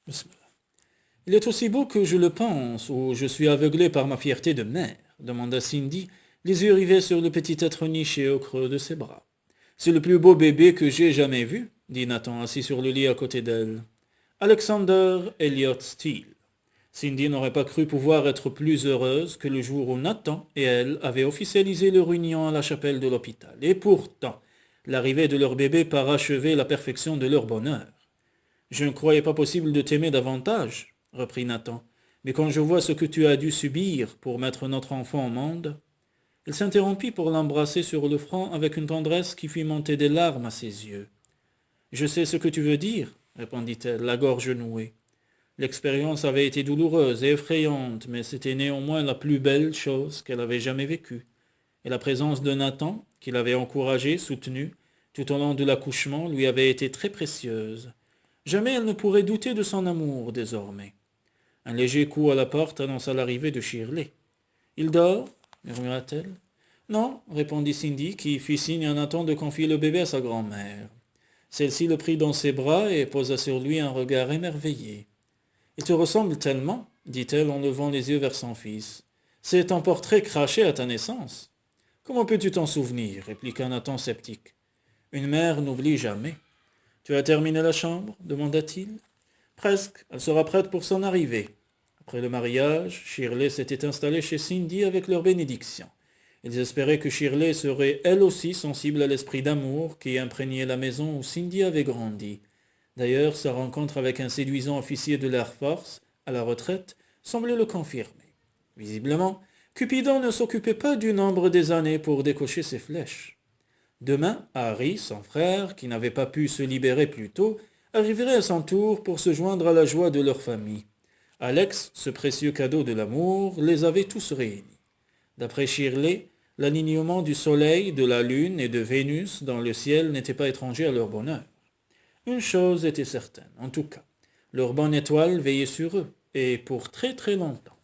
Bismillah. Il est aussi beau que je le pense, ou je suis aveuglé par ma fierté de mère, demanda Cindy, les yeux rivés sur le petit être niché au creux de ses bras. C'est le plus beau bébé que j'ai jamais vu, dit Nathan, assis sur le lit à côté d'elle. Alexander Elliot Steele. Cindy n'aurait pas cru pouvoir être plus heureuse que le jour où Nathan et elle avaient officialisé leur union à la chapelle de l'hôpital. Et pourtant, l'arrivée de leur bébé parachever la perfection de leur bonheur. Je ne croyais pas possible de t'aimer davantage, reprit Nathan, mais quand je vois ce que tu as dû subir pour mettre notre enfant au monde. Il s'interrompit pour l'embrasser sur le front avec une tendresse qui fit monter des larmes à ses yeux. Je sais ce que tu veux dire, répondit-elle, la gorge nouée. L'expérience avait été douloureuse et effrayante, mais c'était néanmoins la plus belle chose qu'elle avait jamais vécue. Et la présence de Nathan, qui l'avait encouragée, soutenue, tout au long de l'accouchement, lui avait été très précieuse. Jamais elle ne pourrait douter de son amour désormais. Un léger coup à la porte annonça l'arrivée de Shirley. Il dort murmura-t-elle. Non, répondit Cindy, qui fit signe à Nathan de confier le bébé à sa grand-mère. Celle-ci le prit dans ses bras et posa sur lui un regard émerveillé. Il te ressemble tellement, dit-elle en levant les yeux vers son fils. C'est un portrait craché à ta naissance. Comment peux-tu t'en souvenir répliqua Nathan sceptique. Une mère n'oublie jamais. Tu as terminé la chambre demanda-t-il. Presque, elle sera prête pour son arrivée. Après le mariage, Shirley s'était installée chez Cindy avec leur bénédiction. Ils espéraient que Shirley serait elle aussi sensible à l'esprit d'amour qui imprégnait la maison où Cindy avait grandi. D'ailleurs, sa rencontre avec un séduisant officier de l'Air Force, à la retraite, semblait le confirmer. Visiblement, Cupidon ne s'occupait pas du nombre des années pour décocher ses flèches. Demain, Harry, son frère, qui n'avait pas pu se libérer plus tôt, arriverait à son tour pour se joindre à la joie de leur famille. Alex, ce précieux cadeau de l'amour, les avait tous réunis. D'après Shirley, l'alignement du Soleil, de la Lune et de Vénus dans le ciel n'était pas étranger à leur bonheur. Une chose était certaine, en tout cas, leur bonne étoile veillait sur eux, et pour très très longtemps.